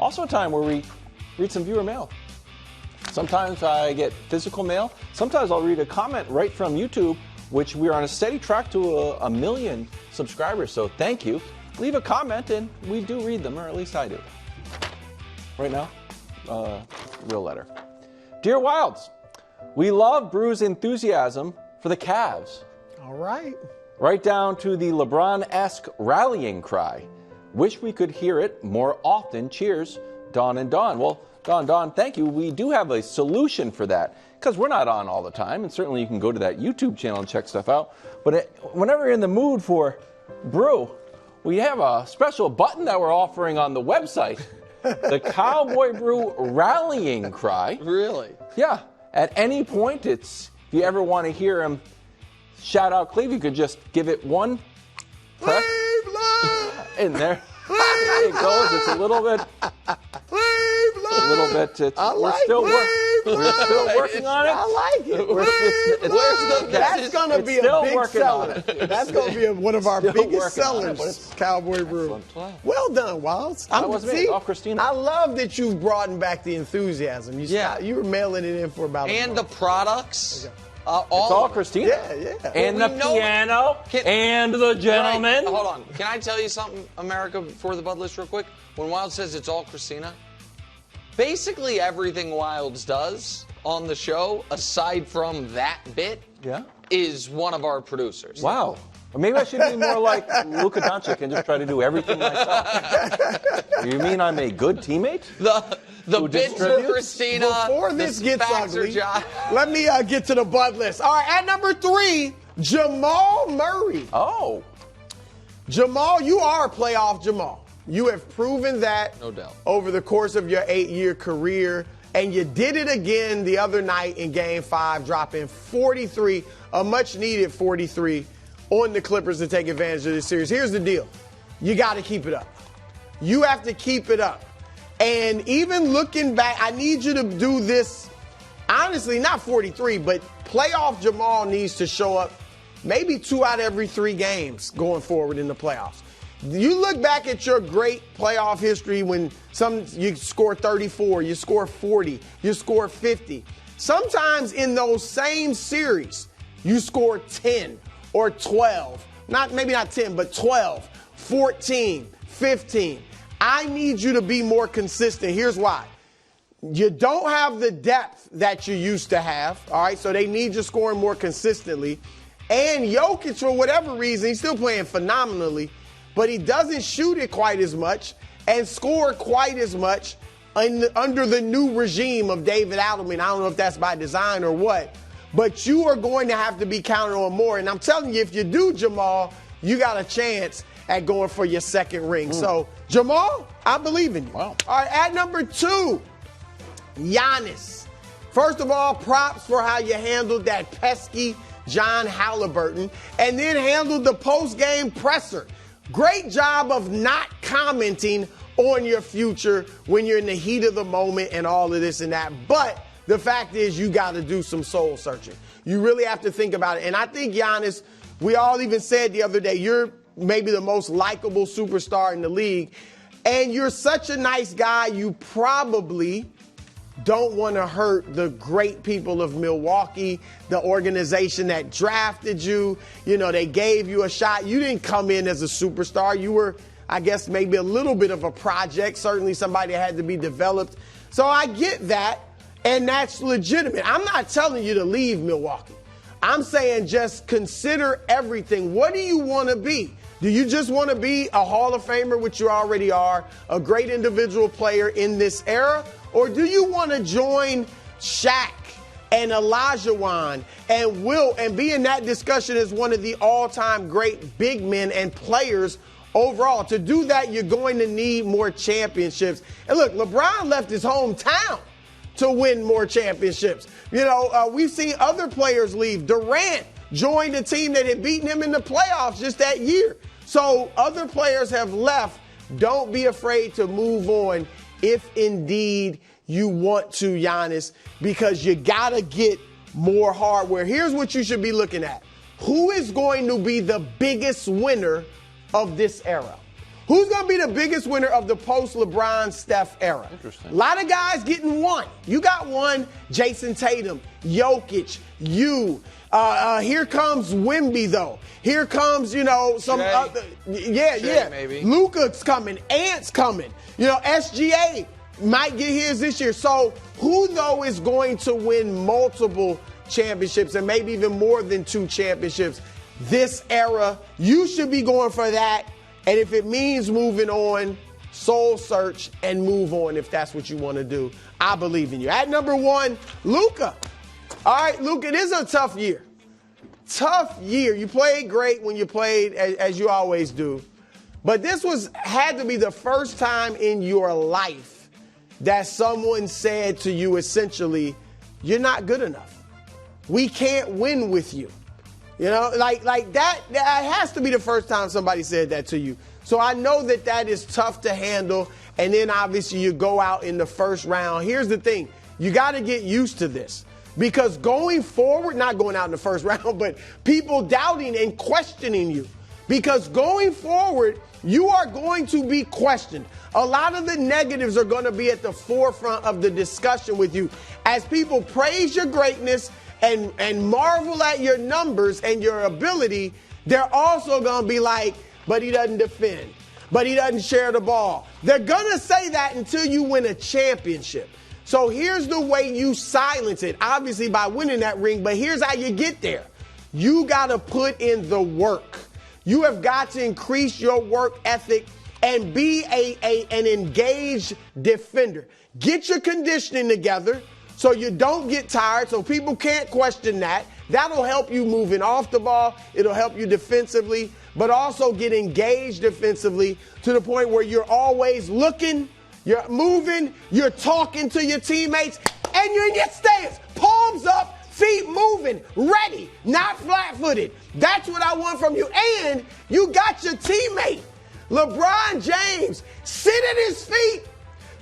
Also a time where we read some viewer mail. Sometimes I get physical mail. Sometimes I'll read a comment right from YouTube, which we are on a steady track to a million subscribers. So thank you. Leave a comment and we do read them, or at least I do. Right now, real letter. Dear Wildes, we love Brew's enthusiasm for the Cavs. All right. Right down to the LeBron-esque rallying cry. Wish we could hear it more often. Cheers, Don and Don. Well, Don, thank you. We do have a solution for that because we're not on all the time, and certainly you can go to that YouTube channel and check stuff out. But whenever you're in the mood for Brew, we have a special button that we're offering on the website. The Cowboy Brew rallying cry. Really? Yeah. At any point, if you ever want to hear him shout out Cleve, you could just give it one press. In there. There it goes. It's a little bit. We're still working on it. I like it. That's going to be a big seller. That's going to be one of our biggest sellers, Cowboy Brew. Well done, Wildes. Christina. I love that you've brought back the enthusiasm. You were mailing it in for about a month. The products. Okay. It's all Christina. Yeah. And the piano, and the gentleman. Right, hold on. Can I tell you something, America, before the Bud List real quick? When Wildes says it's all Christina, basically everything Wildes does on the show, aside from that bit, is one of our producers. Wow. Or maybe I should be more like Luka Dončić and just try to do everything myself. You mean I'm a good teammate? The bits for Christina. Before this gets ugly, let me get to the Bud List. All right, at number 3, Jamal Murray. Oh. Jamal, you are a playoff Jamal. You have proven that no doubt over the course of your 8-year career, and you did it again the other night in Game 5, dropping 43, a much-needed 43, on the Clippers to take advantage of this series. Here's the deal. You got to keep it up. You have to keep it up. And even looking back, I need you to do this, honestly, not 43, but playoff Jamal needs to show up maybe 2 out of every 3 games going forward in the playoffs. You look back at your great playoff history when you score 34, you score 40, you score 50. Sometimes in those same series, you score 10 or 12. Maybe not 10, but 12, 14, 15. I need you to be more consistent. Here's why. You don't have the depth that you used to have, all right? So they need you scoring more consistently. And Jokic, for whatever reason, he's still playing phenomenally, but he doesn't shoot it quite as much and score quite as much under the new regime of David Adelman. I don't know if that's by design or what, but you are going to have to be counted on more. And I'm telling you, if you do, Jamal, you got a chance at going for your second ring. So, Jamal, I believe in you. Wow. All right, at number 2, Giannis. First of all, props for how you handled that pesky John Halliburton and then handled the post-game presser. Great job of not commenting on your future when you're in the heat of the moment and all of this and that. But the fact is you got to do some soul searching. You really have to think about it. And I think Giannis, we all even said the other day, you're maybe the most likable superstar in the league. And you're such a nice guy, you probably don't want to hurt the great people of Milwaukee, the organization that drafted you. You know, they gave you a shot. You didn't come in as a superstar. You were, I guess, maybe a little bit of a project, certainly somebody that had to be developed. So I get that, and that's legitimate. I'm not telling you to leave Milwaukee. I'm saying just consider everything. What do you want to be? Do you just want to be a Hall of Famer, which you already are, a great individual player in this era? Or do you want to join Shaq and Olajuwon and Wilt and be in that discussion as one of the all-time great big men and players overall? To do that, you're going to need more championships. And look, LeBron left his hometown to win more championships. You know, we've seen other players leave. Durant joined a team that had beaten him in the playoffs just that year. So other players have left. Don't be afraid to move on if indeed you want to, Giannis, because you got to get more hardware. Here's what you should be looking at. Who is going to be the biggest winner of this era? Who's going to be the biggest winner of the post-LeBron Steph era? Interesting. A lot of guys getting one. You got one, Jason Tatum, Jokic, you. Here comes Wemby, though. Here comes, some Shea. other. Shea, maybe. Luka's coming. Ant's coming. SGA might get his this year. So who, though, is going to win multiple championships and maybe even more than 2 championships this era? You should be going for that. And if it means moving on, soul search and move on if that's what you want to do. I believe in you. At number 1, Luka. All right, Luka, it is a tough year. Tough year. You played great when you played, as you always do. But this had to be the first time in your life that someone said to you essentially, you're not good enough. We can't win with you. Like that has to be the first time somebody said that to you. So I know that is tough to handle. And then obviously you go out in the first round. Here's the thing. You got to get used to this. Because going forward, not going out in the first round, but people doubting and questioning you. Because going forward, you are going to be questioned. A lot of the negatives are going to be at the forefront of the discussion with you. As people praise your greatness and marvel at your numbers and your ability, they're also going to be like, but he doesn't defend. But he doesn't share the ball. They're going to say that until you win a championship. So here's the way you silence it, obviously by winning that ring, but here's how you get there. You got to put in the work. You have got to increase your work ethic and be an engaged defender. Get your conditioning together so you don't get tired, so people can't question that. That'll help you moving off the ball. It'll help you defensively, but also get engaged defensively to the point where you're always looking, you're moving, you're talking to your teammates, and you're in your stance. Palms up, feet moving, ready, not flat-footed. That's what I want from you. And you got your teammate, LeBron James. Sit at his feet.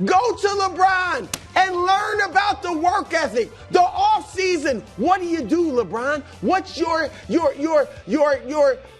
Go to LeBron and learn about the work ethic, the offseason. What do you do, LeBron? What's your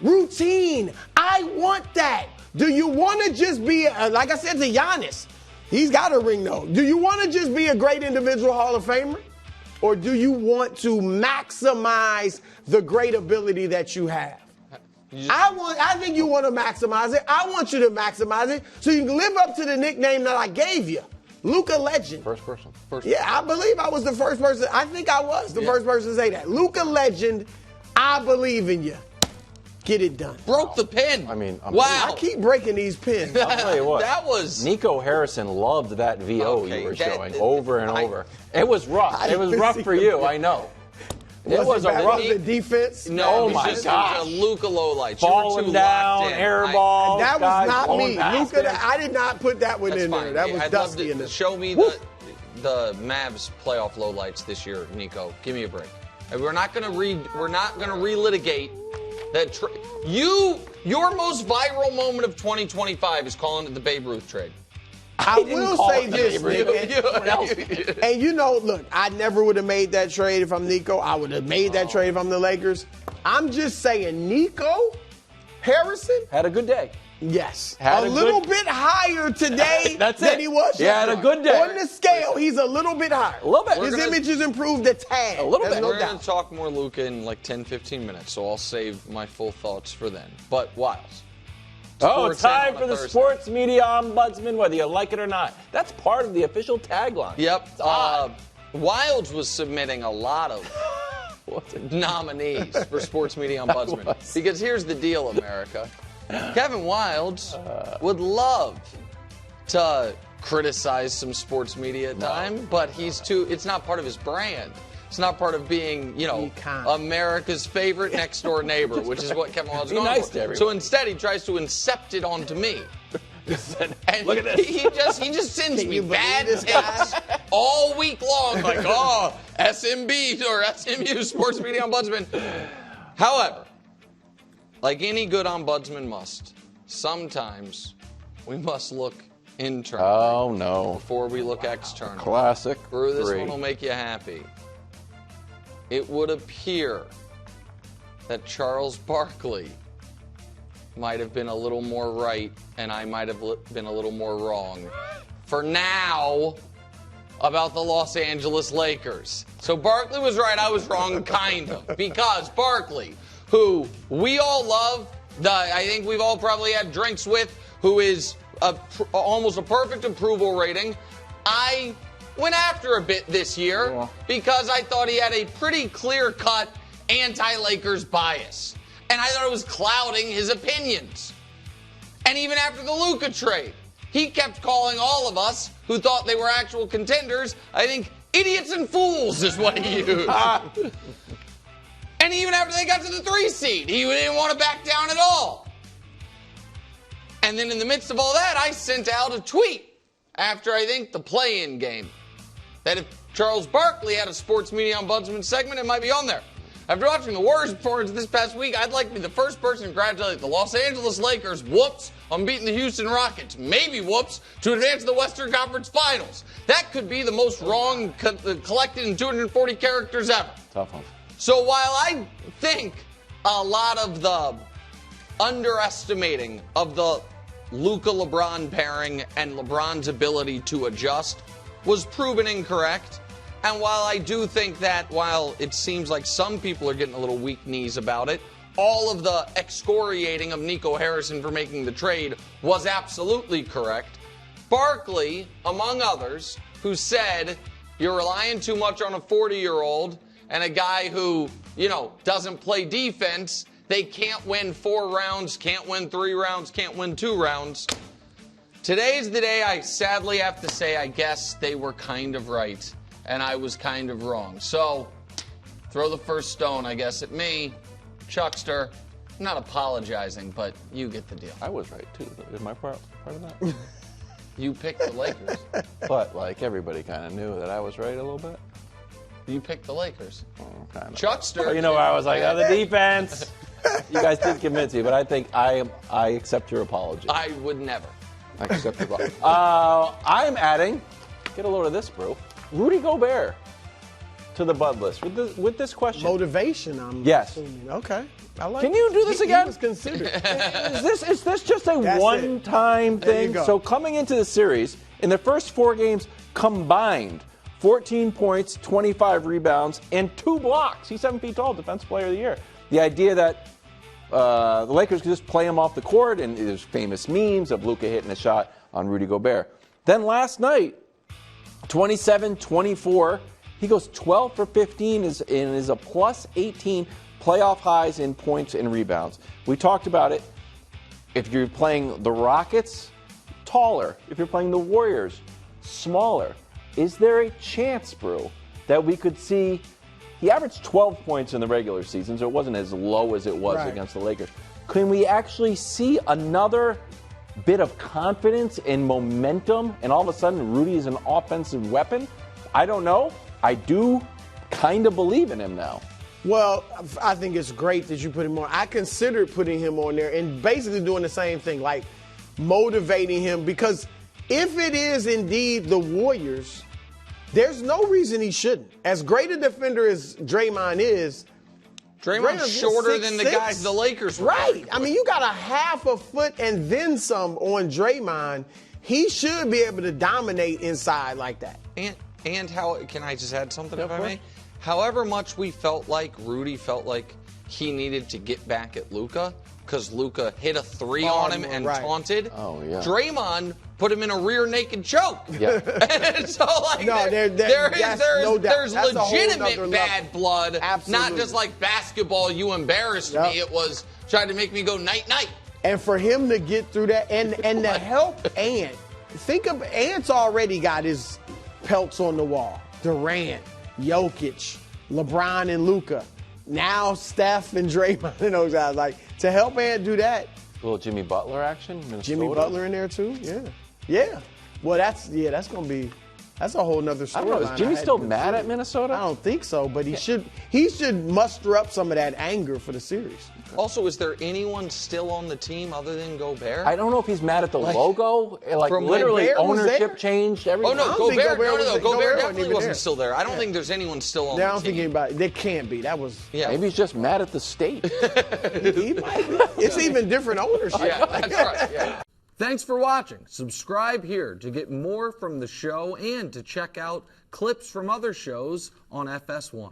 routine? I want that. Do you want to just be, like I said to Giannis, he's got a ring though. Do you want to just be a great individual Hall of Famer? Or do you want to maximize the great ability that you have? I think you want to maximize it. I want you to maximize it so you can live up to the nickname that I gave you, Luka Legend. First person. Yeah, I believe I was the first person. I think I was the first person to say that. Luka Legend, I believe in you. Get it done. Broke the pin. I mean, wow. I keep breaking these pins. I'll tell you what. That was Nico Harrison loved that VO you were showing over and over. It was rough. I It was didn't rough see for that. you. I know. It was a rough the defense. No, Oh it was my just gosh. a Luka lowlights. Falling down, air balls. That was guys not blowing me. past Luka, him. I did not put that one That's in fine. there. That was I'd love dusty to in there. show me the Mavs playoff lowlights this year, Nico. Give me a break. And we're not going to relitigate that. Your most viral moment of 2025 is calling it the Babe Ruth trade. I will say this, Nick, and look, I never would have made that trade if I'm Nico. I would have made that trade if I'm the Lakers. I'm just saying, Nico Harrison Had a good day. Yes. Had a a little good- bit higher today That's than it. he was Yeah, had a good day. On the scale, he's a little bit higher. A little bit. His We're gonna- image has improved a tad. A little There's bit. no We're going doubt. to talk more Luka in like 10, 15 minutes, so I'll save my full thoughts for then. But Wiles. Oh, it's Sports time in for on a the Thursday. sports media ombudsman, whether you like it or not. That's part of the official tagline. Yep. It's odd. Wildes was submitting a lot of nominees for Sports Media Ombudsman. was. Because here's the deal, America. Kevin Wildes would love to criticize some sports media time, but it's not part of his brand. It's not part of being, America's favorite next door neighbor, which is what Kevin Wildes is Be going nice for. to everyone. So instead, he tries to incept it onto me. And Look at this. He just sends Can me you believe bad this takes all week long, like, SMB or SMU Sports Media Ombudsman. However, like any good ombudsman must, sometimes we must look internally Oh, no. before we look externally. Classic. Brew, this 3. one will make you happy. It would appear that Charles Barkley might have been a little more right, and I might have been a little more wrong. For now, about the Los Angeles Lakers. So Barkley was right, I was wrong, kind of. Because Barkley, who we all love, I think we've all probably had drinks with, who is almost a perfect approval rating, I went after a bit this year because I thought he had a pretty clear-cut anti-Lakers bias. And I thought it was clouding his opinions. And even after the Luka trade, he kept calling all of us who thought they were actual contenders, I think, idiots and fools is what he used. And even after they got to the 3 seed, he didn't want to back down at all. And then in the midst of all that, I sent out a tweet after, I think, the play-in game, that if Charles Barkley had a sports media ombudsman segment, it might be on there. After watching the Warriors performance this past week, I'd like to be the first person to congratulate the Los Angeles Lakers, whoops, on beating the Houston Rockets, maybe whoops, to advance to the Western Conference Finals. That could be the most wrong collected in 240 characters ever. Tough one. So while I think a lot of the underestimating of the Luka-LeBron pairing and LeBron's ability to adjust was proven incorrect, and while I do think that while it seems like some people are getting a little weak knees about it, all of the excoriating of Nico Harrison for making the trade was absolutely correct. Barkley, among others, who said, you're relying too much on a 40-year-old and a guy who, doesn't play defense. They can't win 4 rounds, can't win 3 rounds, can't win 2 rounds. Today's the day I sadly have to say I guess they were kind of right and I was kind of wrong. So, throw the first stone, I guess, at me. Chuckster, I'm not apologizing, but you get the deal. I was right, too. Is my part of that? You picked the Lakers. But, everybody kind of knew that I was right a little bit. You picked the Lakers. Kind of. Chuckster. I was like, the defense. You guys did convince me, but I think I accept your apology. I would never. I accept your apology. I'm adding, get a load of this, bro, Rudy Gobert to the Bud list with this question. Motivation, I'm yes. assuming. Okay. I like Can you do this again? He was considered. Is this just a one-time thing? So coming into the series, in the first 4 games combined, 14 points, 25 rebounds, and 2 blocks. He's 7 feet tall, Defensive Player of the Year. The idea that the Lakers could just play him off the court, and there's famous memes of Luka hitting a shot on Rudy Gobert. Then last night, 27-24, he goes 12 for 15 and is a plus 18 playoff highs in points and rebounds. We talked about it. If you're playing the Rockets, taller. If you're playing the Warriors, smaller. Is there a chance, Brew, that we could see? He averaged 12 points in the regular season, so it wasn't as low as it was against the Lakers. Can we actually see another bit of confidence and momentum, and all of a sudden Rudy is an offensive weapon? I don't know. I do kind of believe in him now. Well, I think it's great that you put him on. I considered putting him on there and basically doing the same thing, like motivating him, because if it is indeed the Warriors, there's no reason he shouldn't. As great a defender as Draymond is, Draymond's shorter than the guys the Lakers were. Right. I mean, you got a half a foot and then some on Draymond. He should be able to dominate inside like that. And how, can I just add something if I may? However much we felt like, Rudy felt like he needed to get back at Luka, because Luka hit a 3 on him and taunted. Oh, yeah. Draymond put him in a rear naked choke. Yeah. So, there's legitimate bad blood. Absolutely. Not just like basketball, you embarrassed me. It was trying to make me go night-night. And for him to get through that, and to help Ant. Think of Ant's already got his pelts on the wall. Durant, Jokic, LeBron and Luka. Now Steph and Draymond and those guys. Like, to help Ant do that. A little Jimmy Butler action. Minnesota. Jimmy Butler in there too. Yeah. Yeah. Well, that's going to be That's a whole nother I story. don't know. Is Jimmy still mad at Minnesota? I don't think so, but he should muster up some of that anger for the series. Also, is there anyone still on the team other than Gobert? I don't know if he's mad at the logo. Like from literally Gobert was ownership there? changed everything. Oh, no, I don't think Gobert Gobert Gobert wasn't definitely even wasn't there. still there. I don't think there's anyone still on Yeah, I the don't think team. anybody. There can't be. That was. Yeah. Maybe he's just mad at the state. He might be. It's even different ownership. Yeah, that's right. Yeah. Thanks for watching. Subscribe here to get more from the show and to check out clips from other shows on FS1.